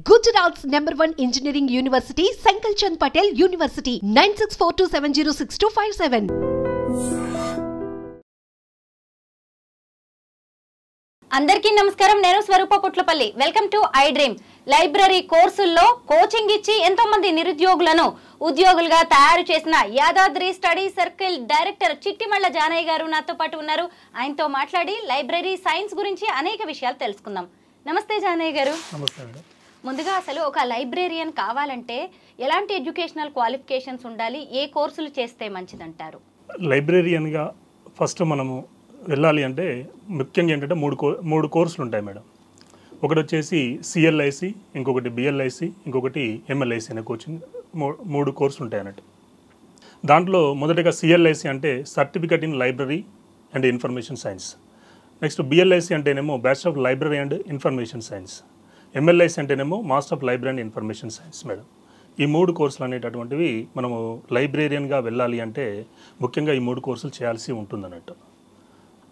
Gujarat's #1 engineering university, Sankalchand Patel University, 9642706257. అందరికీ నమస్కారం. నేను Swarupa Putlapalli. Welcome to I dream. Library కోర్సుల్లో కోచింగ్ ఇచ్చి ఎంతో మంది నిరుద్యోగులను ఉద్యోగులుగా తయారు చేసిన Yadadri study circle director Chittimalla Janaiah గారు నాతో పాటు ఉన్నారు. ఆయనతో మాట్లాడి లైబ్రరీ సైన్స్ గురించి అనేక విషయాలు తెలుసుకుందాం. నమస్తే జానయ్య గారు. నమస్తే. ముందుగా అసలు ఒక లైబ్రేరియన్ కావాలంటే ఎలాంటి ఎడ్యుకేషనల్ క్వాలిఫికేషన్స్ ఉండాలి, ఏ కోర్సులు చేస్తే మంచిదంటారు? లైబ్రేరియన్గా ఫస్ట్ మనము వెళ్ళాలి అంటే ముఖ్యంగా ఏంటంటే మూడు కోర్సులు ఉంటాయి మేడం. ఒకటి వచ్చేసి సిఎల్ఐసి, ఇంకొకటి బిఎల్ఐసి, ఇంకొకటి ఎంఎల్ఐసి అనే కోచింగ్ మూడు కోర్సులు ఉంటాయి అన్నట్టు. దాంట్లో మొదటగా సిఎల్ఐసి అంటే certificate in library and information science. Next BLIC అంటేనేమో bachelor of library and information science. MLIC అంటేనేమో master of library and information science madam. ఈ మూడు కోర్సులు అనేటటువంటివి మనము లైబ్రేరియన్గా వెళ్ళాలి అంటే ముఖ్యంగా ఈ మూడు కోర్సులు చేయాల్సి ఉంటుందన్నట్టు.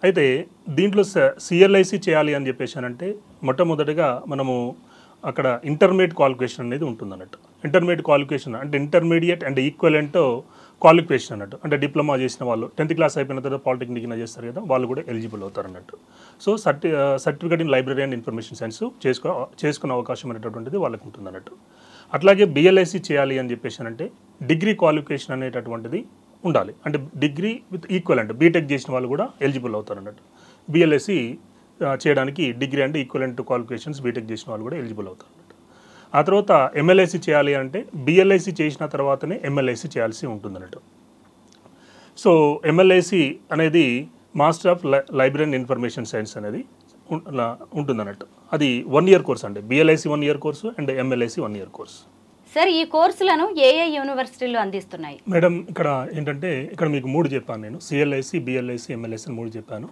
అయితే దీంట్లో సిఎల్ఐసి చేయాలి అని చెప్పేసానంటే మొట్టమొదటిగా మనము అక్కడ ఇంటర్మీడియట్ క్వాలిఫికేషన్ అనేది ఉంటుందన్నట్టు. ఇంటర్మీడియట్ క్వాలిఫికేషన్ అంటే ఇంటర్మీడియట్ అండ్ ఈక్వలెంట్ క్వాలిఫికేషన్ అన్నట్టు. అంటే డిప్లొమా చేసిన వాళ్ళు 10th క్లాస్ అయిపోయిన తర్వాత పాలిటెక్నిక్ చేస్తారు కదా, వాళ్ళు కూడా ఎలిజిబుల్ అవుతారు అన్నట్టు. So certificate in library and information science చేసుకునే అవకాశం అనేటటువంటిది వాళ్ళకు ఉంటుంది అన్నట్టు. అట్లాగే బిఎల్ఐసి చేయాలి అని చెప్పేసానంటే డిగ్రీ క్వాలిఫికేషన్ అనేటటువంటిది ఉండాలి. అంటే డిగ్రీ విత్ ఈక్వలెంట్ బీటెక్ చేసిన వాళ్ళు కూడా ఎలిజిబుల్ అవుతారు అన్నట్టు. బిఎల్ఐసి చేయడానికి డిగ్రీ అంటే ఈక్వలెంట్ క్వాలిఫికేషన్స్ బీటెక్ చేసిన వాళ్ళు కూడా ఎలిజిబుల్ అవుతారు అన్నట్టు. ఆ తర్వాత ఎంఎల్ఐసి చేయాలి అంటే బిఎల్ఐసి చేసిన తర్వాతనే ఎంఎల్ఐసి చేయాల్సి ఉంటుంది అన్నట్టు. సో ఎంఎల్ఐసి అనేది master of library and information science అనేది ఉంటుందన్నట్టు. అది 1 year కోర్స్ అండి. BLISc 1 year course and MLISc 1 year course. Sir, ఈ కోర్సులను ఏ యూనివర్సిటీలు అందిస్తున్నాయి? మేడం ఇక్కడ ఏంటంటే ఇక్కడ మీకు 3 చెప్పాను నేను. సిఎల్ఐసి, బిఎల్ఐసి, ఎంఎల్ఐసి అని 3 చెప్పాను.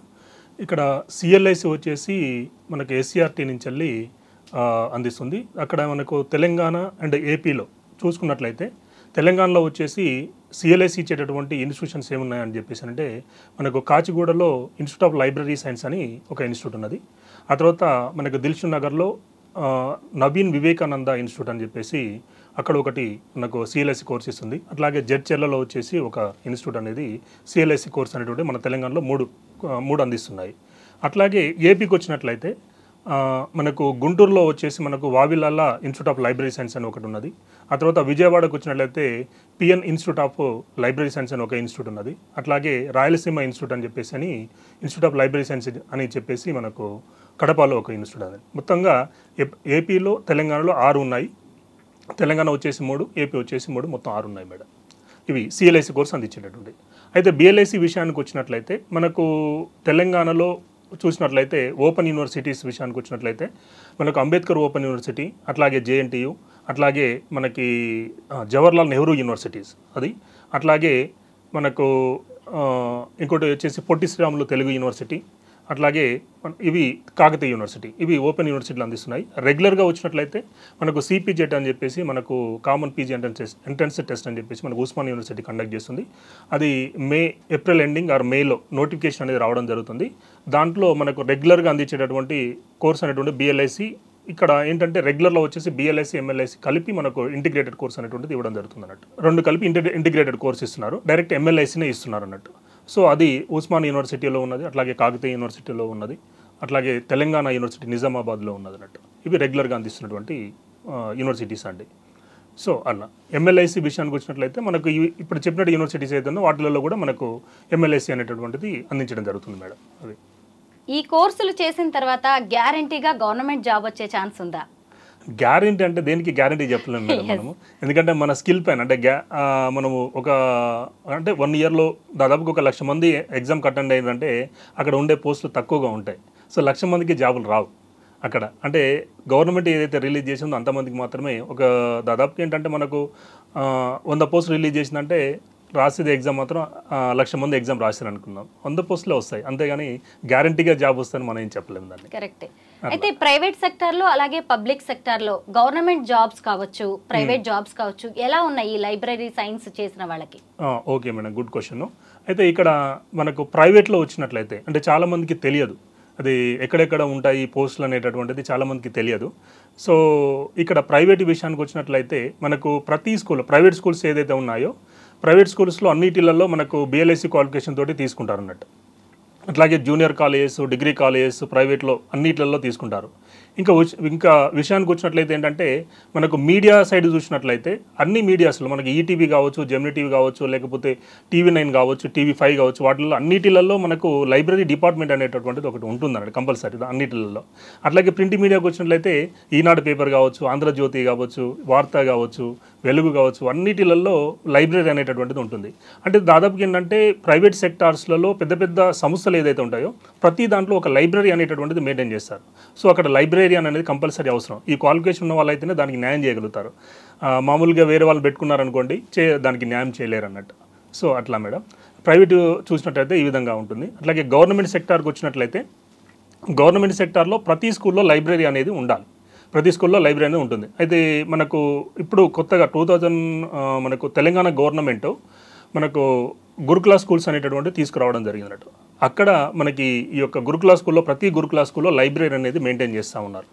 ఇక్కడ సిఎల్ఐసి వచ్చేసి మనకు ఎస్సీఆర్టీ నుంచి వెళ్ళి అందిస్తుంది. అక్కడ మనకు తెలంగాణ అండ్ ఏపీలో చూసుకున్నట్లయితే తెలంగాణలో వచ్చేసి సిఎల్ఐసి ఇచ్చేటటువంటి ఇన్స్టిట్యూషన్స్ ఏమున్నాయని చెప్పేసి అంటే మనకు కాచిగూడలో ఇన్స్టిట్యూట్ ఆఫ్ లైబ్రరీ సైన్స్ అని ఒక ఇన్స్టిట్యూట్ ఉన్నది. ఆ తర్వాత మనకు దిల్షుక్ నగర్లో నవీన్ వివేకానంద ఇన్స్టిట్యూట్ అని చెప్పేసి అక్కడ ఒకటి మనకు సిఎల్ఐసి కోర్స్ ఇస్తుంది. అట్లాగే జడ్చెర్లలో వచ్చేసి ఒక ఇన్స్టిట్యూట్ అనేది సిఎల్ఐసి కోర్స్ అనేటువంటి మన తెలంగాణలో మూడు అందిస్తున్నాయి. అట్లాగే ఏపీకి వచ్చినట్లయితే మనకు గుంటూరులో వచ్చేసి మనకు Vavilala institute of library science అని ఒకటి ఉన్నది. ఆ తర్వాత విజయవాడకు వచ్చినట్లయితే PN institute of library science అని ఒక ఇన్స్టిట్యూట్ ఉన్నది. అట్లాగే రాయలసీమ ఇన్స్టిట్యూట్ అని చెప్పేసి ఇన్స్టిట్యూట్ ఆఫ్ లైబ్రరీ సైన్స్ అని చెప్పేసి మనకు కడపలో ఒక ఇన్స్టిట్యూట్ అనేది. మొత్తంగా ఏపీలో తెలంగాణలో 6 ఉన్నాయి. తెలంగాణ వచ్చేసి 3, ఏపీ వచ్చేసి 3, మొత్తం 6 ఉన్నాయి మేడం. ఇవి సిఎల్ఐసి కోర్స్ అందించేటటువంటి. అయితే బిఎల్ఐసి విషయానికి వచ్చినట్లయితే మనకు తెలంగాణలో చూసినట్లయితే ఓపెన్ యూనివర్సిటీస్ విషయానికి వచ్చినట్లయితే మనకు అంబేద్కర్ ఓపెన్ యూనివర్సిటీ, అట్లాగే జేఎన్టీయు, అట్లాగే మనకి జవహర్లాల్ నెహ్రూ యూనివర్సిటీస్ అది, అట్లాగే మనకు ఇంకోటి వచ్చేసి పొట్టి శ్రీరాములు తెలుగు యూనివర్సిటీ, అట్లాగే ఇవి కాకతీయ యూనివర్సిటీ, ఇవి ఓపెన్ యూనివర్సిటీలు అందిస్తున్నాయి. రెగ్యులర్గా వచ్చినట్లయితే మనకు సిపిజెట్ అని చెప్పేసి మనకు కామన్ పీజీ ఎంట్రన్స్ టెస్ట్ అని చెప్పేసి మనకు ఉస్మాన్ యూనివర్సిటీ కండక్ట్ చేస్తుంది. అది ఏప్రిల్ ఎండింగ్ ఆర్ మేలో నోటిఫికేషన్ అనేది రావడం జరుగుతుంది. దాంట్లో మనకు రెగ్యులర్గా అందించేటటువంటి కోర్స్ అనేటువంటి బిఎల్ఐసి. ఇక్కడ ఏంటంటే రెగ్యులర్లో వచ్చేసి బిఎల్ఐసి, ఎంఎల్ఐసి కలిపి మనకు ఇంటిగ్రేటెడ్ కోర్స్ అనేటువంటిది ఇవ్వడం జరుగుతుంది అన్నట్టు. 2 కలిపి ఇంటిగ్రేటెడ్ కోర్స్ ఇస్తున్నారు. డైరెక్ట్ ఎంఎల్ఐసినే ఇస్తున్నారు అన్నట్టు. సో అది ఉస్మాన్ యూనివర్సిటీలో ఉన్నది, అట్లాగే కాకతీయ యూనివర్సిటీలో ఉన్నది, అట్లాగే తెలంగాణ యూనివర్సిటీ నిజామాబాద్లో ఉన్నది అన్నట్టు. ఇవి రెగ్యులర్గా అందిస్తున్నటువంటి యూనివర్సిటీస్ అండి. సో అలా ఎంఎల్ఐసి విషయానికి వచ్చినట్లయితే మనకు ఇప్పుడు చెప్పినట్టు యూనివర్సిటీస్ ఏదైనా వాటిలలో కూడా మనకు ఎంఎల్ఐసి అనేటటువంటిది అందించడం జరుగుతుంది మేడం. అది ఈ కోర్సులు చేసిన తర్వాత గ్యారంటీగా గవర్నమెంట్ జాబ్ వచ్చే ఛాన్స్ ఉందా? గ్యారంటీ అంటే దేనికి గ్యారంటీ చెప్పలేము మేడం మనము. ఎందుకంటే మన స్కిల్ పైన అంటే మనము అంటే 1 yearలో దాదాపుగా 1,00,000 మంది ఎగ్జామ్ అటెండ్ అయ్యారంటే అక్కడ ఉండే పోస్టులు తక్కువగా ఉంటాయి. సో 1,00,000 మందికి జాబులు రావు అక్కడ. అంటే గవర్నమెంట్ ఏదైతే రిలీజ్ చేసిందో అంతమందికి మాత్రమే దాదాపుగా ఏంటంటే మనకు 100 పోస్టులు రిలీజ్ చేసిందంటే రాసేది ఎగ్జామ్ మాత్రం 1,00,000 మంది ఎగ్జామ్ రాశారు అనుకుందాం, 100 పోస్టులే వస్తాయి. అంతేగాని గ్యారంటీగా జాబ్ వస్తుందని మనం ఏం చెప్పలేము దాన్ని. కరెక్టే. అయితే ప్రైవేట్ సెక్టార్లో అలాగే పబ్లిక్ సెక్టార్లో గవర్నమెంట్ జాబ్స్ కావచ్చు, ప్రైవేట్ జాబ్స్ కావచ్చు, ఎలా ఉన్నాయి ఈ లైబ్రరీ సైన్స్ చేసిన వాళ్ళకి? Okay madam, good question. అయితే ఇక్కడ మనకు ప్రైవేట్లో వచ్చినట్లయితే అంటే చాలామందికి తెలియదు అది ఎక్కడెక్కడ ఉంటాయి పోస్టులు అనేటటువంటిది చాలామందికి తెలియదు. సో ఇక్కడ ప్రైవేట్ విషయానికి వచ్చినట్లయితే మనకు ప్రతి స్కూల్ ప్రైవేట్ స్కూల్స్ ఏదైతే ఉన్నాయో ప్రైవేట్ స్కూల్స్లో అన్నిటిలలో మనకు బిఎల్ఐసి క్వాలిఫికేషన్ తోటి తీసుకుంటారు అన్నట్టు. అట్లాగే జూనియర్ కాలేజెస్, డిగ్రీ కాలేజెస్ ప్రైవేట్లో అన్నిట్లలో తీసుకుంటారు. ఇంకా విషయానికి వచ్చినట్లయితే ఏంటంటే మనకు మీడియా సైడ్ చూసినట్లయితే అన్ని మీడియాస్లో మనకి ఈటీవీ కావచ్చు, జెమినీ టీవీ కావచ్చు, లేకపోతే టీవీ9 కావచ్చు, టీవీ5 కావచ్చు, వాటిల్లో అన్నిటిలలో మనకు లైబ్రరీ డిపార్ట్మెంట్ అనేటటువంటిది ఒకటి ఉంటుందన్నట్టు కంపల్సరీ అన్నిటిలలో. అట్లాగే ప్రింట్ మీడియాకి వచ్చినట్లయితే ఈనాడు పేపర్ కావచ్చు, ఆంధ్రజ్యోతి కావచ్చు, వార్త కావచ్చు, వెలుగు కావచ్చు, అన్నిటిలలో లైబ్రరీ అనేటటువంటిది ఉంటుంది. అంటే దాదాపుగా ఏంటంటే ప్రైవేట్ సెక్టార్స్లలో పెద్ద పెద్ద సంస్థలు ఏదైతే ఉంటాయో ప్రతి దాంట్లో ఒక లైబ్రరీ అనేటటువంటిది మెయింటైన్ చేస్తారు. సో అక్కడ లైబ్రేరియన్ అనేది కంపల్సరీ అవసరం. ఈ క్వాలిఫికేషన్ ఉన్న వాళ్ళైతేనే దానికి న్యాయం చేయగలుగుతారు. మామూలుగా వేరే వాళ్ళు పెట్టుకున్నారనుకోండి దానికి న్యాయం చేయలేరు అన్నట్టు. సో అట్లా మేడం. ప్రైవేటు చూసినట్లయితే ఈ విధంగా ఉంటుంది. అట్లాగే గవర్నమెంట్ సెక్టార్కి వచ్చినట్లయితే గవర్నమెంట్ సెక్టార్లో ప్రతి స్కూల్లో లైబ్రరీ అనేది ఉండాలి. ప్రతి స్కూల్లో లైబ్రరీ అనేది ఉంటుంది. అయితే మనకు ఇప్పుడు కొత్తగా 2000 మనకు తెలంగాణ గవర్నమెంట్ మనకు గురుకుల స్కూల్స్ అనేటటువంటి తీసుకురావడం జరిగినట్టు. అక్కడ మనకి ఈ యొక్క గురుకుల స్కూల్లో ప్రతి గురుకుల స్కూల్లో లైబ్రరీ అనేది మెయింటైన్ చేస్తూ ఉన్నారు.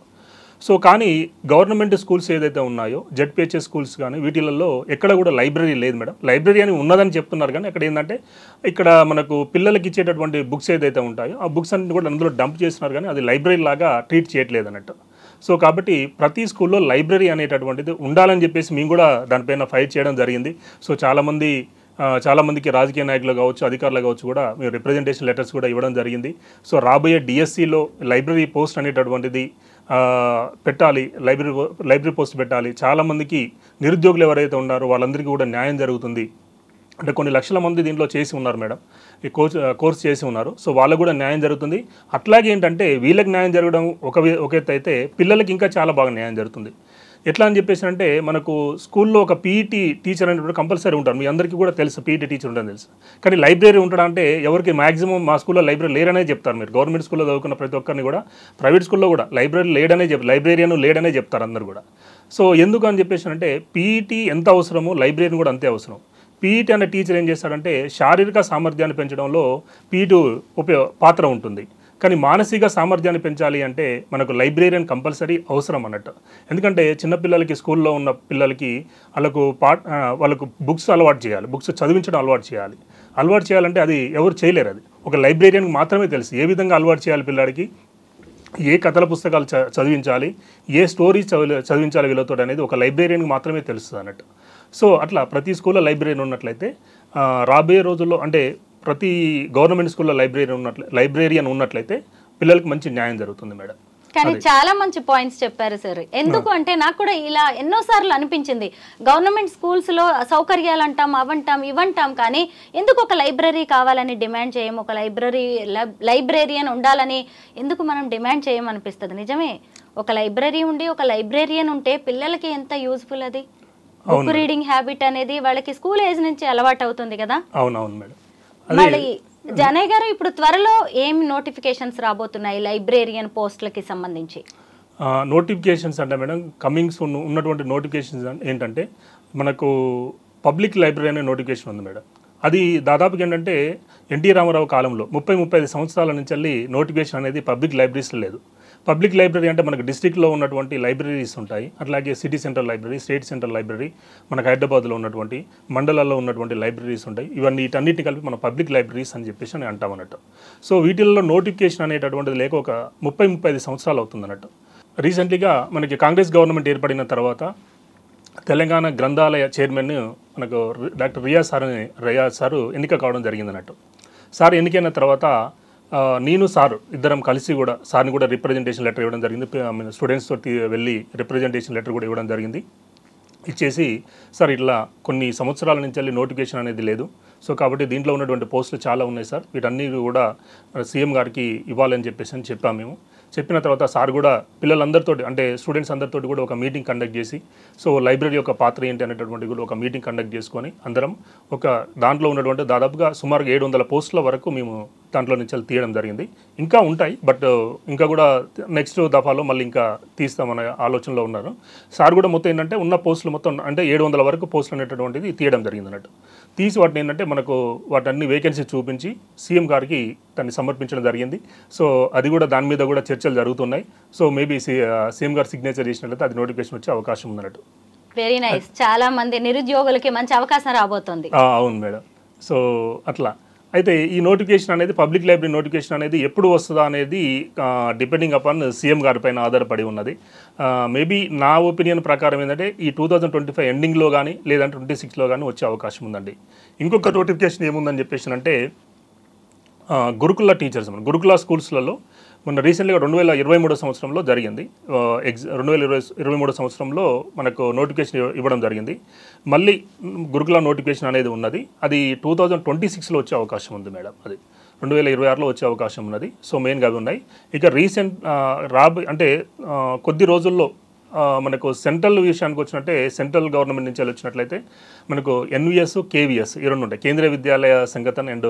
సో కానీ గవర్నమెంట్ స్కూల్స్ ఏదైతే ఉన్నాయో జెడ్పిహెచ్ఎస్ స్కూల్స్ కానీ వీటిలలో ఎక్కడ కూడా లైబ్రరీ లేదు మేడం. లైబ్రరీ అని ఉన్నదని చెప్తున్నారు కానీ అక్కడ ఏంటంటే ఇక్కడ మనకు పిల్లలకి ఇచ్చేటటువంటి బుక్స్ ఏదైతే ఉంటాయో ఆ బుక్స్ అన్ని కూడా అందులో డంప్ చేస్తున్నారు కానీ అది లైబ్రరీ లాగా ట్రీట్ చేయట్లేదు అన్నట్టు. సో కాబట్టి ప్రతి స్కూల్లో లైబ్రరీ అనేటటువంటిది ఉండాలని చెప్పేసి మేము కూడా దానిపైన ఫైట్ చేయడం జరిగింది. సో చాలామందికి రాజకీయ నాయకులు కావచ్చు, అధికారులు కావచ్చు కూడా మేము రిప్రజెంటేషన్ లెటర్స్ కూడా ఇవ్వడం జరిగింది. సో రాబోయే డిఎస్సిలో లైబ్రరీ పోస్ట్ అనేటటువంటిది పెట్టాలి, లైబ్రరీ పోస్ట్ పెట్టాలి. చాలామందికి నిరుద్యోగులు ఎవరైతే ఉన్నారో వాళ్ళందరికీ కూడా న్యాయం జరుగుతుంది. అంటే కొన్ని లక్షల మంది దీంట్లో చేసి ఉన్నారు మేడం, ఈ కోర్స్ చేసి ఉన్నారు. సో వాళ్ళకు కూడా న్యాయం జరుగుతుంది. అట్లాగే ఏంటంటే వీళ్ళకి న్యాయం జరగడం ఒక ఎత్తు అయితే పిల్లలకి ఇంకా చాలా బాగా న్యాయం జరుగుతుంది. ఎట్లా అని చెప్పేసి అంటే మనకు స్కూల్లో ఒక పీఈటీ టీచర్ అనేటువంటి కంపల్సరీ ఉంటారు. మీ అందరికీ కూడా తెలుసు పీఈటీ టీచర్ ఉంటుందని తెలుసు. కానీ లైబ్రరీ ఉంటాడా అంటే ఎవరికి మ్యాక్సిమం మా స్కూల్లో లైబ్రరీ లేరనే చెప్తారు. మీరు గవర్నమెంట్ స్కూల్లో చదువుకున్న ప్రతి ఒక్కరిని కూడా ప్రైవేట్ స్కూల్లో కూడా లైబ్రరీయన్ లేడనే చెప్తారు అందరు కూడా. సో ఎందుకు అని చెప్పేసి అంటే పీఈటీ ఎంత అవసరమో లైబ్రరీని కూడా అంతే అవసరం. పీఈటీ అనే టీచర్ ఏం చేస్తాడంటే శారీరక సామర్థ్యాన్ని పెంచడంలో పీఈటీ పాత్ర ఉంటుంది. కానీ మానసిక సామర్థ్యాన్ని పెంచాలి అంటే మనకు లైబ్రేరియన్ కంపల్సరీ అవసరం అన్నట్టు. ఎందుకంటే చిన్నపిల్లలకి స్కూల్లో ఉన్న పిల్లలకి వాళ్ళకు బుక్స్ అలవాటు చేయాలి, బుక్స్ చదివించడం అలవాటు చేయాలంటే అది ఎవరు చేయలేరు. అది ఒక లైబ్రేరియన్కి మాత్రమే తెలుసు ఏ విధంగా అలవాటు చేయాలి పిల్లాడికి, ఏ కథల పుస్తకాలు చదివించాలి, ఏ స్టోరీస్ చదివించాలి వీళ్ళతో అనేది ఒక లైబ్రేరియన్కి మాత్రమే తెలుస్తుంది అన్నట్టు. సో అట్లా ప్రతి స్కూల్లో లైబ్రరీ ఉన్నట్లయితే రాబోయే రోజుల్లో అంటే ప్రతి గవర్నమెంట్ స్కూల్లో లైబ్రేరియన్ ఉన్నట్లయితే పిల్లలకి మంచి న్యాయం జరుగుతుంది మేడం. కానీ చాలా మంచి పాయింట్స్ చెప్పారు సార్. ఎందుకు అంటే నాకు కూడా ఇలా ఎన్నోసార్లు అనిపించింది, గవర్నమెంట్ స్కూల్స్ లో సౌకర్యాలు అంటాం, అవంటాం ఇవంటాం, కానీ ఎందుకు ఒక లైబ్రరీ కావాలని డిమాండ్ చేయము, ఒక లైబ్రేరియన్ ఉండాలని ఎందుకు మనం డిమాండ్ చేయమనిపిస్తుంది. నిజమే, ఒక లైబ్రరీ ఉండి ఒక లైబ్రేరియన్ ఉంటే పిల్లలకి ఎంత యూజ్ఫుల్. అది బుక్ రీడింగ్ హ్యాబిట్ అనేది వాళ్ళకి స్కూల్ ఏజ్ నుంచి అలవాటు అవుతుంది కదా. అవునవును మేడం. మళ్ళీ జనయ్ గారు, ఇప్పుడు త్వరలో ఏం నోటిఫికేషన్స్ రాబోతున్నాయి లైబ్రేరియన్ పోస్టులకి సంబంధించి? నోటిఫికేషన్స్ అంటే మేడం కమింగ్స్ ఉన్నటువంటి నోటిఫికేషన్స్ ఏంటంటే మనకు పబ్లిక్ లైబ్రరీ అనే నోటిఫికేషన్ ఉంది మేడం. అది దాదాపుగా ఏంటంటే ఎన్టీ రామారావు కాలంలో 30-35 సంవత్సరాల నుంచి వెళ్ళి నోటిఫికేషన్ అనేది పబ్లిక్ లైబ్రరీస్లో లేదు. పబ్లిక్ లైబ్రరీ అంటే మనకు డిస్ట్రిక్ట్లో ఉన్నటువంటి లైబ్రరీస్ ఉంటాయి, అట్లాగే city central library, state central library, మనకు హైదరాబాద్లో ఉన్నటువంటి మండలాల్లో ఉన్నటువంటి లైబ్రరీస్ ఉంటాయి. వీటన్నిటిని కలిపి మన పబ్లిక్ లైబ్రరీస్ అని చెప్పేసి అని అంటాం అన్నట్టు. సో వీటిల్లో నోటిఫికేషన్ అనేటటువంటిది లేక ఒక 30-35 సంవత్సరాలు అవుతుంది అన్నట్టు. రీసెంట్లీగా మనకి కాంగ్రెస్ గవర్నమెంట్ ఏర్పడిన తర్వాత తెలంగాణ గ్రంథాలయ చైర్మన్ మనకు డాక్టర్ రియాజ్ సారు ఎన్నిక కావడం జరిగింది అన్నట్టు. సార్ ఎన్నికైన తర్వాత నేను సార్ ఇద్దరం కలిసి కూడా సార్ని కూడా రిప్రజెంటేషన్ లెటర్ ఇవ్వడం జరిగింది. స్టూడెంట్స్ తోటి వెళ్ళి రిప్రజెంటేషన్ లెటర్ కూడా ఇవ్వడం జరిగింది. ఇచ్చేసి సార్ ఇట్లా కొన్ని సంవత్సరాల నుంచి వెళ్ళి నోటిఫికేషన్ అనేది లేదు, సో కాబట్టి దీంట్లో ఉన్నటువంటి పోస్టులు చాలా ఉన్నాయి సార్, వీటన్నీ కూడా సీఎం గారికి ఇవ్వాలని చెప్పేసి చెప్పాము మేము. చెప్పిన తర్వాత సార్ కూడా పిల్లలందరితో అంటే స్టూడెంట్స్ అందరితో కూడా ఒక మీటింగ్ కండక్ట్ చేసి సో లైబ్రరీ యొక్క పాత్ర ఏంటి అనేటటువంటి కూడా ఒక మీటింగ్ కండక్ట్ చేసుకొని అందరం ఒక దాంట్లో ఉన్నటువంటి దాదాపుగా సుమారుగా 700 పోస్టుల వరకు మేము దాంట్లో నుంచి తీయడం జరిగింది. ఇంకా ఉంటాయి, బట్ ఇంకా కూడా నెక్స్ట్ దఫాలో మళ్ళీ ఇంకా తీస్తామనే ఆలోచనలో ఉన్నారు. సార్ కూడా మొత్తం ఏంటంటే ఉన్న పోస్టులు మొత్తం అంటే 700 వరకు పోస్టులు అనేటటువంటిది తీయడం జరిగింది అన్నట్టు. తీసి వాటిని ఏంటంటే మనకు వాటన్ని వేకెన్సీ చూపించి సీఎం గారికి దాన్ని సమర్పించడం జరిగింది. సో అది కూడా దాని మీద కూడా చర్చలు జరుగుతున్నాయి. సో మేబీ సీఎం గారు సిగ్నేచర్ చేసినట్లయితే అది నోటిఫికేషన్ వచ్చే అవకాశం ఉందన్నట్టు. Very nice. చాలా మంది నిరుద్యోగులకి మంచి అవకాశం రాబోతుంది. అవును మేడం. సో అట్లా అయితే ఈ నోటిఫికేషన్ అనేది పబ్లిక్ లైబ్రరీ నోటిఫికేషన్ అనేది ఎప్పుడు వస్తుందా అనేది డిపెండింగ్ అపాన్ సీఎం గారి పైన ఆధారపడి ఉన్నది. మేబీ నా ఒపీనియన్ ప్రకారం ఏంటంటే ఈ 2025 ఎండింగ్లో కానీ లేదంటే 26లో కానీ వచ్చే అవకాశం ఉందండి. ఇంకొక నోటిఫికేషన్ ఏముందని చెప్పేసి అంటే గురుకుల టీచర్స్ గురుకుల స్కూల్స్లలో మొన్న రీసెంట్గా 2023 సంవత్సరంలో జరిగింది. 2023 సంవత్సరంలో మనకు నోటిఫికేషన్ ఇవ్వడం జరిగింది. మళ్ళీ గురుకుల నోటిఫికేషన్ అనేది ఉన్నది. అది 2026లో వచ్చే అవకాశం ఉంది మేడం. అది 2026లో వచ్చే అవకాశం ఉన్నది. సో మెయిన్గా అవి ఉన్నాయి. ఇక రీసెంట్ అంటే కొద్ది రోజుల్లో మనకు సెంట్రల్ విషయానికి వచ్చినట్టే సెంట్రల్ గవర్నమెంట్ నుంచి వచ్చినట్లయితే మనకు ఎన్విఎస్, కేవీఎస్ ఈ రెండు ఉంటాయి. కేంద్రీయ విద్యాలయ సంఘటన అండ్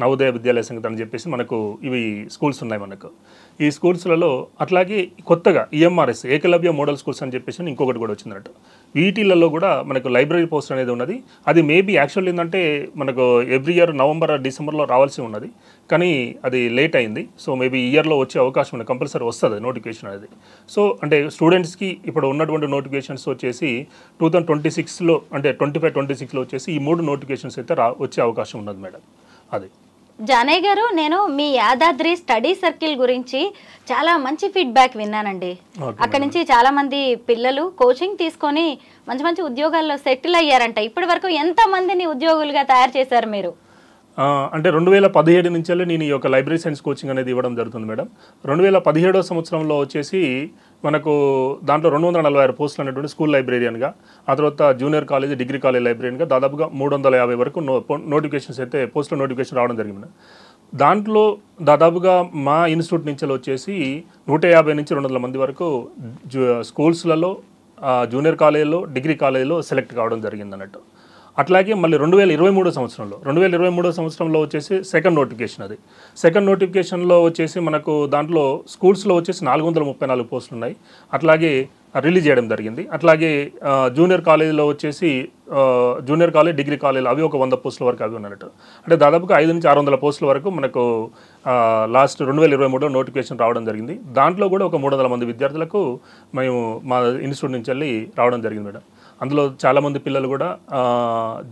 నవోదయ విద్యాలయ సంఘటన అని చెప్పేసి మనకు ఇవి స్కూల్స్ ఉన్నాయి మనకు. ఈ స్కూల్స్లలో అట్లాగే కొత్తగా ఈఎంఆర్ఎస్ ఏకలవ్య మోడల్ స్కూల్స్ అని చెప్పేసి ఇంకొకటి కూడా వచ్చిందన్నట్టు. వీటిలలో కూడా మనకు లైబ్రరీ పోస్ట్ అనేది ఉన్నది. అది మేబీ యాక్చువల్ ఏంటంటే మనకు ఎవ్రీ ఇయర్ నవంబర్ డిసెంబర్లో రావాల్సి ఉన్నది, కానీ అది లేట్ అయింది. సో మేబీ ఈ ఇయర్లో వచ్చే అవకాశం ఉంది, కంపల్సరీ వస్తుంది నోటిఫికేషన్ అనేది. సో అంటే స్టూడెంట్స్కి ఇప్పుడు ఉన్నటువంటి నోటిఫికేషన్స్ వచ్చేసి 2026లో అంటే 25-26లో వచ్చేసి ఈ 3 నోటిఫికేషన్స్ అయితే వచ్చే అవకాశం ఉన్నది మేడం. అది జానయ్య గారు, నేను మీ యాదాద్రి స్టడీ సర్కిల్ గురించి చాలా మంచి ఫీడ్బ్యాక్ విన్నానండి. అక్కడి నుంచి చాలా మంది పిల్లలు కోచింగ్ తీసుకొని మంచి మంచి ఉద్యోగాల్లో సెటిల్ అయ్యారంట. ఇప్పటి వరకు ఎంత మందిని ఉద్యోగులుగా తయారు చేశారు మీరు? అంటే 2017 నుంచి నేను ఈ యొక్క లైబ్రరీ సైన్స్ కోచింగ్ అనేది ఇవ్వడం జరుగుతుంది మేడం. 2017వ సంవత్సరంలో వచ్చేసి మనకు దాంట్లో 246 పోస్టులు అనేటువంటి స్కూల్ లైబ్రేరియన్గా, ఆ తర్వాత జూనియర్ కాలేజ్, డిగ్రీ కాలేజ్ లైబ్రేరియన్గా దాదాపుగా 350 వరకు నోటిఫికేషన్స్ అయితే పోస్టుల నోటిఫికేషన్ రావడం జరిగింది. దాంట్లో దాదాపుగా మా ఇన్స్టిట్యూట్ నుంచి వచ్చేసి 150 నుంచి 200 మంది వరకు స్కూల్స్లలో, జూనియర్ కాలేజీలో, డిగ్రీ కాలేజీలో సెలెక్ట్ కావడం జరిగింది అన్నట్టు. అట్లాగే మళ్ళీ 2023 సంవత్సరంలో వచ్చేసి సెకండ్ నోటిఫికేషన్. అది సెకండ్ నోటిఫికేషన్లో వచ్చేసి మనకు దాంట్లో స్కూల్స్లో వచ్చేసి 434 పోస్టులు ఉన్నాయి, అట్లాగే రిలీజ్ చేయడం జరిగింది. అట్లాగే జూనియర్ కాలేజీలో వచ్చేసి జూనియర్ కాలేజ్, డిగ్రీ కాలేజీలో అవి ఒక 100 పోస్టుల వరకు అవి ఉన్నట్టు. అంటే దాదాపుగా 500 నుంచి 600 పోస్టుల వరకు మనకు లాస్ట్ 2023లో నోటిఫికేషన్ రావడం జరిగింది. దాంట్లో కూడా ఒక 300 మంది విద్యార్థులకు మేము మా ఇన్స్టిట్యూట్ నుంచి వెళ్ళి రావడం జరిగింది మేడం. అందులో చాలామంది పిల్లలు కూడా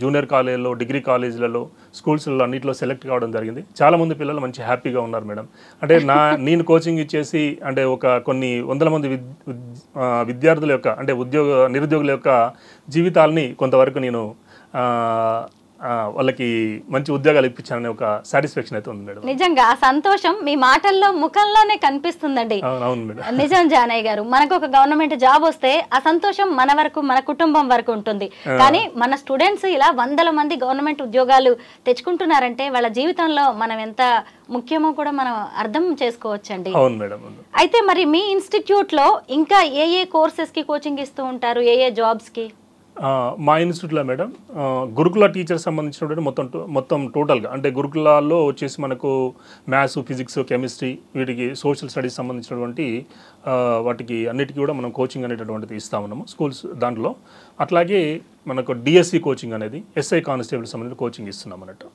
జూనియర్ కాలేజీలో, డిగ్రీ కాలేజీలలో, స్కూల్స్లో అన్నింటిలో సెలెక్ట్ కావడం జరిగింది. చాలామంది పిల్లలు మంచి హ్యాపీగా ఉన్నారు మేడం. అంటే నేను కోచింగ్ ఇచ్చేసి అంటే ఒక కొన్ని వందల మంది విద్యార్థుల యొక్క అంటే నిరుద్యోగుల యొక్క జీవితాలని కొంతవరకు నేను వాళ్ళకి మంచి ఉద్యోగాలు ఇప్పించాలనే ఒక సాటిస్ఫాక్షన్ అయితే ఉంది మేడం. నిజంగా ఆ సంతోషం మీ మాటల్లో, ముఖంలోనే కనిపిస్తుందండి. నిజం జానయ్య గారు, మనకు ఒక గవర్నమెంట్ జాబ్ వస్తే ఆ సంతోషం మన వరకు, మన కుటుంబం వరకు ఉంటుంది. కానీ మన స్టూడెంట్స్ ఇలా 100 మంది గవర్నమెంట్ ఉద్యోగాలు తెచ్చుకుంటున్నారంటే వాళ్ళ జీవితంలో మనం ఎంత ముఖ్యమో కూడా మనం అర్థం చేసుకోవచ్చండి. అవును మేడం. అయితే మరి మీ ఇన్స్టిట్యూట్ లో ఇంకా ఏ కోర్సెస్ కి కోచింగ్ ఇస్తూ ఉంటారు, ఏ జాబ్స్ కి? మా ఇన్స్టిట్యూట్లో మేడం గురుకుల టీచర్ సంబంధించినటువంటి మొత్తం టోటల్గా అంటే గురుకులాల్లో వచ్చేసి మనకు మ్యాథ్స్, ఫిజిక్స్, కెమిస్ట్రీ, వీటికి సోషల్ స్టడీస్ సంబంధించినటువంటి వాటికి అన్నిటికీ కూడా మనం కోచింగ్ అనేటటువంటిది ఇస్తా ఉన్నాము స్కూల్స్ దాంట్లో. అట్లాగే మనకు డిఎస్సి కోచింగ్ అనేది, ఎస్ఐ కానిస్టేబుల్ సంబంధించిన కోచింగ్ ఇస్తున్నాం అన్నట్టు.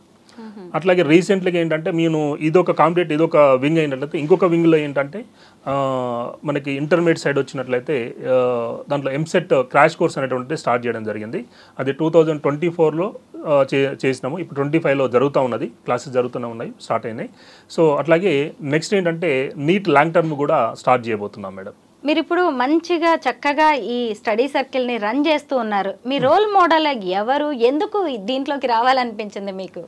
అట్లాగే రీసెంట్గా ఏంటంటే నేను ఇదొక కాంపిటేటివ్ ఇదొక వింగ్ అయినట్లయితే ఇంకొక వింగ్లో ఏంటంటే మనకి ఇంటర్మీడియట్ సైడ్ వచ్చినట్లయితే దాంట్లో ఎంసెట్ క్రాష్ కోర్స్ అనేటువంటిది స్టార్ట్ చేయడం జరిగింది. అది 2024లో చేసినాము. ఇప్పుడు 25లో జరుగుతూ ఉన్నది, క్లాసెస్ జరుగుతూనే ఉన్నాయి, స్టార్ట్ అయినాయి. సో అట్లాగే నెక్స్ట్ ఏంటంటే నీట్ లాంగ్ టర్మ్ కూడా స్టార్ట్ చేయబోతున్నాం మేడం. మీరు ఇప్పుడు మంచిగా చక్కగా ఈ స్టడీ సర్కిల్ని రన్ చేస్తూ ఉన్నారు. మీ రోల్ మోడల్ ఎవరు, ఎందుకు దీంట్లోకి రావాలనిపించింది మీకు?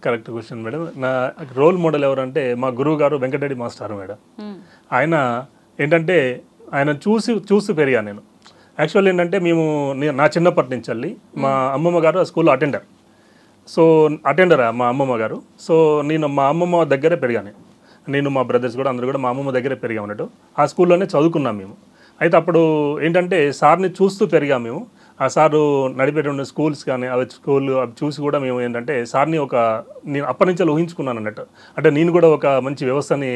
Correct question madam. నా రోల్ మోడల్ ఎవరంటే మా గురువు గారు వెంకటరెడ్డి మాస్టర్ మేడం. ఆయన ఏంటంటే ఆయన చూసి పెరిగా నేను. యాక్చువల్ ఏంటంటే నా చిన్నప్పటి నుంచి వెళ్ళి మా అమ్మమ్మ గారు స్కూల్లో అటెండర్. సో మా అమ్మమ్మ గారు. సో నేను మా అమ్మమ్మ దగ్గరే పెరిగాను. నేను మా బ్రదర్స్ కూడా అందరూ కూడా మా అమ్మమ్మ దగ్గరే పెరిగామన్నట్టు. ఆ స్కూల్లోనే చదువుకున్నాం మేము. అయితే అప్పుడు ఏంటంటే సార్ని చూస్తూ పెరిగాము మేము. ఆ సారు నడిపేటువంటి స్కూల్స్ కానీ అవి అవి చూసి కూడా మేము ఏంటంటే సార్ని నేను అప్పటి నుంచి ఊహించుకున్నాను అన్నట్టు. అంటే నేను కూడా ఒక మంచి వ్యవస్థని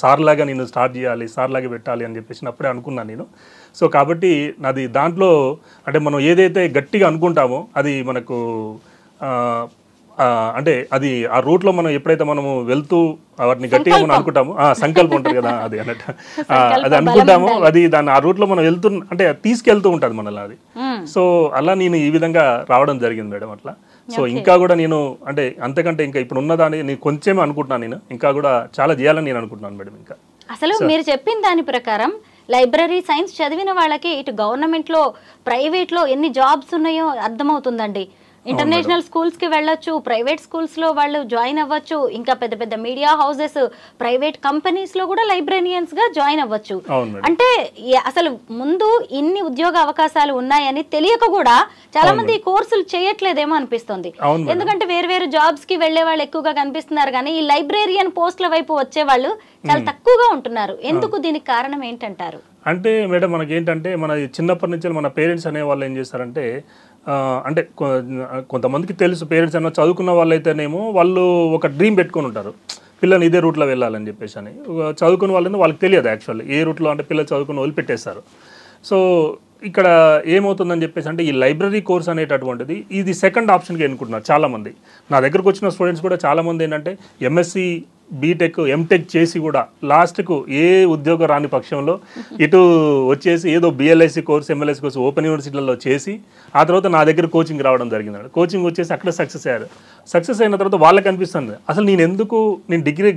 సార్ లాగా నేను స్టార్ట్ చేయాలి, సార్ లాగా పెట్టాలి అని చెప్పేసి అప్పుడే అనుకున్నాను నేను. సో కాబట్టి నాది దాంట్లో అంటే మనం ఏదైతే గట్టిగా అనుకుంటామో అది మనకు అంటే అది ఆ రూట్లో మనం ఎప్పుడైతే మనము వెళ్తూ వాటిని గట్టిగా మనం అనుకుంటామో సంకల్పం ఉంటుంది కదా అది అన్నట్టు అది అనుకుంటామో అది దాన్ని ఆ రూట్లో మనం అంటే తీసుకెళ్తూ ఉంటుంది మనల్ని అది. సో అలా నేను ఈ విధంగా రావడం జరిగింది మేడం అట్లా. సో ఇంకా కూడా నేను అంటే అంతకంటే ఇంకా ఇప్పుడు ఉన్నదాన్ని నేను కొంచెమే అనుకుంటున్నాను, నేను ఇంకా కూడా చాలా చేయాలని నేను అనుకుంటున్నాను మేడం. ఇంకా అసలు మీరు చెప్పిన దాని ప్రకారం లైబ్రరీ సైన్స్ చదివిన వాళ్ళకి ఇటు గవర్నమెంట్లో ప్రైవేట్లో ఎన్ని జాబ్స్ ఉన్నాయో అర్థమవుతుందండి. ఇంటర్నేషనల్ స్కూల్స్కి వెళ్ళొచ్చు, ప్రైవేట్ స్కూల్స్లో వాళ్ళు జాయిన్ అవ్వచ్చు, ఇంకా పెద్ద పెద్ద మీడియా హౌసెస్, ప్రైవేట్ కంపెనీస్లో కూడా లైబ్రేరియన్స్గా జాయిన్ అవ్వచ్చు. అంటే అసలు ముందు ఇన్ని ఉద్యోగ అవకాశాలు ఉన్నాయని తెలియక కూడా చాలా మంది ఈ కోర్సులు చేయట్లేదేమో అనిపిస్తుంది. ఎందుకంటే వేరు వేరు జాబ్స్కి వెళ్లే వాళ్ళు ఎక్కువగా కనిపిస్తున్నారు, కానీ ఈ లైబ్రేరియన్ పోస్టుల వైపు వచ్చే వాళ్ళు చాలా తక్కువగా ఉంటున్నారు. ఎందుకు? దీనికి కారణం ఏంటంటారు? అంటే మేడం మనకి ఏంటంటే మన చిన్నప్పటి నుంచి మన పేరెంట్స్ అనే వాళ్ళు ఏం చేస్తారంటే అంటే కొంతమందికి తెలుసు, పేరెంట్స్ అన్న చదువుకున్న వాళ్ళు అయితేనేమో వాళ్ళు ఒక డ్రీమ్ పెట్టుకొని ఉంటారు, పిల్లల్ని ఇదే రూట్లో వెళ్ళాలని చెప్పేసి అని. చదువుకున్న వాళ్ళని వాళ్ళకి తెలియదు యాక్చువల్లీ ఏ రూట్లో, అంటే పిల్లలు చదువుకుని వదిలిపెట్టేస్తారు. సో ఇక్కడ ఏమవుతుందని చెప్పేసి అంటే ఈ లైబ్రరీ కోర్స్ అనేటటువంటిది ఇది సెకండ్ ఆప్షన్గా ఎన్నుకుంటున్నారు చాలామంది. నా దగ్గరకు వచ్చిన స్టూడెంట్స్ కూడా చాలామంది ఏంటంటే ఎంఎస్సి, బీటెక్, ఎంటెక్ చేసి కూడా లాస్ట్కు ఏ ఉద్యోగం రాని పక్షంలో ఇటు వచ్చేసి ఏదో BLIC course, MLIC course open యూనివర్సిటీలలో చేసి ఆ తర్వాత నా దగ్గర కోచింగ్ రావడం జరిగింది. కోచింగ్ వచ్చేసి అక్కడ సక్సెస్ అయ్యారు. సక్సెస్ అయిన తర్వాత వాళ్ళకి అనిపిస్తుంది అసలు నేను డిగ్రీ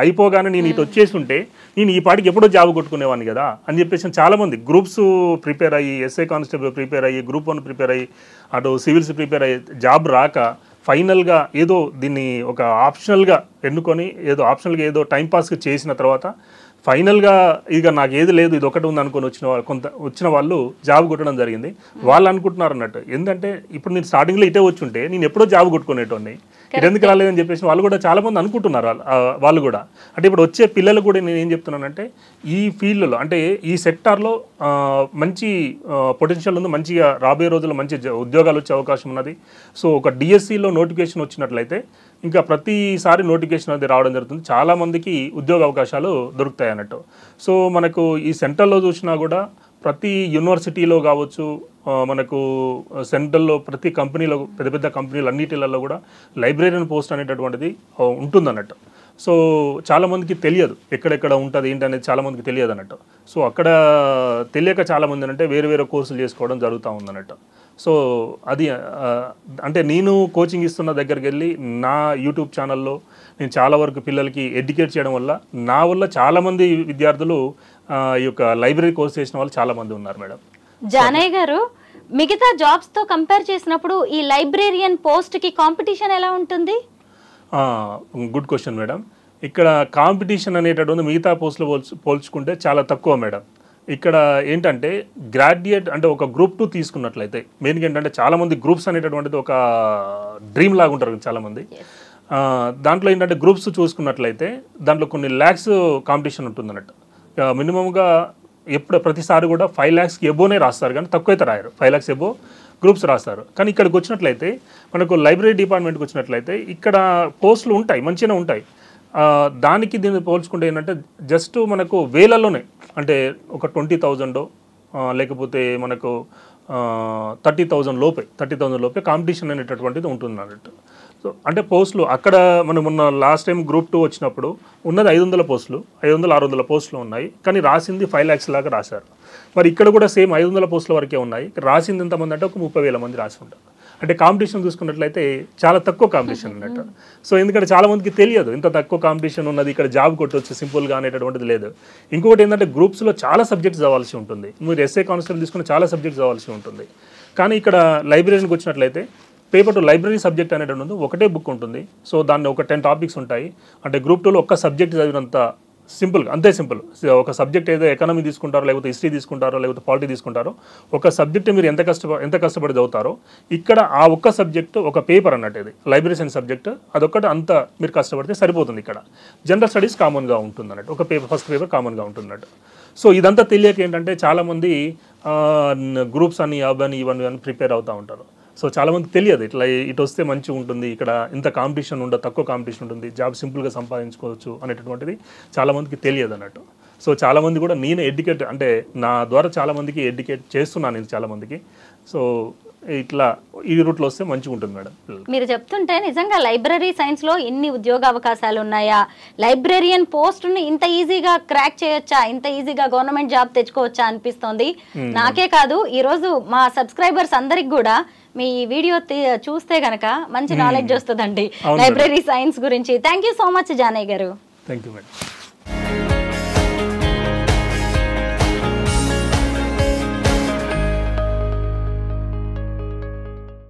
అయిపోగానే నేను ఇటు వచ్చేసి ఉంటే నేను ఈ పాటికి ఎప్పుడో జాబ్ కొట్టుకునేవాడిని కదా అని చెప్పేసి చాలామంది గ్రూప్స్ ప్రిపేర్ అయ్యి, ఎస్ఐ కానిస్టేబుల్ ప్రిపేర్ అయ్యి, గ్రూప్ 1 ప్రిపేర్ అయ్యి, అటు సివిల్స్ ప్రిపేర్ అయ్యి జాబ్ రాక ఫైనల్గా ఏదో దీన్ని ఒక ఆప్షనల్గా ఎన్నుకొని ఆప్షనల్గా ఏదో టైంపాస్కి చేసిన తర్వాత ఫైనల్గా ఇక నాకు ఏది లేదు ఇది ఒకటి ఉంది అనుకొని వచ్చిన వాళ్ళు జాబ్ కొట్టడం జరిగింది. వాళ్ళు అనుకుంటున్నారు అన్నట్టు, ఎందుకంటే ఇప్పుడు నేను స్టార్టింగ్లో ఇటే వచ్చి ఉంటే నేను ఎప్పుడో జాబ్ కొట్టుకునేటోని, ఇది ఎందుకు రాలేదని చెప్పేసి వాళ్ళు కూడా చాలామంది అనుకుంటున్నారు. వాళ్ళు కూడా అంటే ఇప్పుడు వచ్చే పిల్లలు కూడా నేను ఏం చెప్తున్నానంటే ఈ ఫీల్డ్లో అంటే ఈ సెక్టార్లో మంచి పొటెన్షియల్ ఉంది, మంచిగా రాబోయే రోజుల్లో మంచి ఉద్యోగాలు వచ్చే అవకాశం ఉన్నది. సో ఒక డిఎస్సిలో నోటిఫికేషన్ వచ్చినట్లయితే ఇంకా ప్రతిసారి నోటిఫికేషన్ అది రావడం జరుగుతుంది, చాలామందికి ఉద్యోగ అవకాశాలు దొరుకుతాయి అన్నట్టు. సో మనకు ఈ సెంట్రల్లో చూసినా కూడా ప్రతి యూనివర్సిటీలో కావచ్చు, మనకు సెంట్రల్లో ప్రతి కంపెనీలో పెద్ద పెద్ద కంపెనీలు అన్నిటిలలో కూడా లైబ్రేరియన్ పోస్ట్ అనేటటువంటిది ఉంటుందన్నట్టు. సో చాలామందికి తెలియదు ఎక్కడెక్కడ ఉంటుంది ఏంటి అనేది చాలామందికి తెలియదు అన్నట్టు. సో అక్కడ తెలియక చాలామంది అంటే వేరే వేరే కోర్సులు చేసుకోవడం జరుగుతూ ఉందన్నట్టు. సో అది అంటే నేను కోచింగ్ ఇస్తున్న దగ్గరికి వెళ్ళి నా యూట్యూబ్ ఛానల్లో నేను చాలా వరకు పిల్లలకి ఎడ్యుకేట్ చేయడం వల్ల నా వల్ల చాలామంది విద్యార్థులు ఈ యొక్క లైబ్రరీ కోర్స్ చేసిన వాళ్ళు చాలామంది ఉన్నారు మేడం. జానయ్య గారు, మిగతా జాబ్స్తో కంపేర్ చేసినప్పుడు ఈ లైబ్రేరియన్ పోస్ట్కి కాంపిటీషన్ ఎలా ఉంటుంది? Good question madam. ఇక్కడ కాంపిటీషన్ అనేటటువంటి మిగతా పోస్టులు పోల్చుకుంటే చాలా తక్కువ మేడం. ఇక్కడ ఏంటంటే గ్రాడ్యుయేట్ అంటే ఒక గ్రూప్ 2 తీసుకున్నట్లయితే మెయిన్గా ఏంటంటే చాలామంది గ్రూప్స్ అనేటటువంటిది ఒక డ్రీమ్ లాగా ఉంటారు చాలామంది. దాంట్లో ఏంటంటే గ్రూప్స్ చూసుకున్నట్లయితే దాంట్లో కొన్ని ల్యాక్స్ కాంపిటీషన్ ఉంటుంది అన్నట్టు. మినిమంగా ప్రతిసారి కూడా 5 lakhs ఎబోనే రాస్తారు, కానీ తక్కువ అయితే రాయరు. 5 lakhs ఎబో గ్రూప్స్ రాస్తారు. కానీ ఇక్కడికి వచ్చినట్లయితే మనకు లైబ్రరీ డిపార్ట్మెంట్కి వచ్చినట్లయితే ఇక్కడ పోస్టులు ఉంటాయి, మంచిగానే ఉంటాయి. దానికి దీన్ని పోల్చుకుంటే ఏంటంటే జస్ట్ మనకు వేలలోనే అంటే ఒక 20,000 లేకపోతే మనకు 30,000 లోపే కాంపిటీషన్ అనేటటువంటిది ఉంటుంది అన్నట్టు. సో అంటే పోస్టులు అక్కడ మనం మొన్న లాస్ట్ టైం గ్రూప్ 2 వచ్చినప్పుడు ఉన్నది 500 పోస్టులు, 500-600 పోస్టులు ఉన్నాయి, కానీ రాసింది 5 lakhs లాగా రాశారు. మరి ఇక్కడ కూడా సేమ్ 500 పోస్టుల వరకే ఉన్నాయి, రాసింది ఎంతమంది అంటే ఒక 30,000 మంది రాసి ఉంటారు. అంటే కాంపిటీషన్ చూసుకున్నట్లయితే చాలా తక్కువ కాంపిటీషన్ అన్నట్టు. సో ఎందుకంటే చాలామందికి తెలియదు ఇంత తక్కువ కాంపిటీషన్ ఉన్నది, ఇక్కడ జాబ్ కొట్టవచ్చు సింపుల్గా అనేటటువంటిది లేదు. ఇంకొకటి ఏంటంటే గ్రూప్స్లో చాలా సబ్జెక్ట్స్ చదవాల్సి ఉంటుంది. మీరు ఎస్ఏ కానిస్టేబుల్ తీసుకుని చాలా సబ్జెక్ట్స్ చదవాల్సి ఉంటుంది. కానీ ఇక్కడ లైబ్రరీకి వచ్చినట్లయితే పేపర్ టు లైబ్రరీ సబ్జెక్ట్ అనేటువంటి ఒకటే బుక్ ఉంటుంది. సో దాన్ని ఒక 10 టాపిక్స్ ఉంటాయి. అంటే గ్రూప్ 2లో ఒక్క సబ్జెక్ట్ చదివినంత సింపుల్గా, అంతే సింపుల్. ఒక సబ్జెక్ట్ ఏదో ఎకానమీ తీసుకుంటారో, లేకపోతే హిస్టరీ తీసుకుంటారో, లేకపోతే పాలిటీ తీసుకుంటారో, ఒక సబ్జెక్ట్ మీరు ఎంత కష్టపడి చదువుతారో ఇక్కడ ఆ ఒక్క సబ్జెక్టు ఒక పేపర్ అన్నట్టు. ఇది లైబ్రరీ సైన్స్ సబ్జెక్ట్, అదొక్కటి అంత మీరు కష్టపడితే సరిపోతుంది. ఇక్కడ జనరల్ స్టడీస్ కామన్గా ఉంటుంది అన్నట్టు, ఒక పేపర్ ఫస్ట్ పేపర్ కామన్గా ఉంటుంది అన్నట్టు. సో ఇదంతా తెలియక ఏంటంటే చాలామంది గ్రూప్స్ అని అవని ఇవన్నీ ప్రిపేర్ అవుతూ ఉంటారు. సో చాలామందికి తెలియదు ఇట్లా ఇటు వస్తే మంచిగా ఉంటుంది, ఇక్కడ ఇంత కాంపిటీషన్ ఉండదు, తక్కువ కాంపిటీషన్ ఉంటుంది, జాబ్ సింపుల్గా సంపాదించుకోవచ్చు అనేటటువంటిది చాలామందికి తెలియదు అన్నట్టు. సో చాలామంది కూడా నేను ఎడ్యుకేట్ అంటే నా ద్వారా చాలామందికి ఎడ్యుకేట్ చేస్తున్నాను నేను చాలామందికి. సో ఇట్లా ఈ రూట్లో వస్తే మంచిగా ఉంటుంది మేడం. మీరు చెప్తుంటే నిజంగా లైబ్రరీ సైన్స్లో ఇన్ని ఉద్యోగ అవకాశాలు ఉన్నాయా, లైబ్రరియన్ పోస్ట్ని ఇంత ఈజీగా క్రాక్ చేయొచ్చా, ఇంత ఈజీగా గవర్నమెంట్ జాబ్ తెచ్చుకోవచ్చా అనిపిస్తోంది. నాకే కాదు, ఈరోజు మా సబ్స్క్రైబర్స్ అందరికి కూడా మీ వీడియో చూస్తే గనక మంచి నాలెడ్జ్ వస్తుందండి లైబ్రరీ సైన్స్ గురించి. Thank you so much Janaiah గారు. Thank you madam.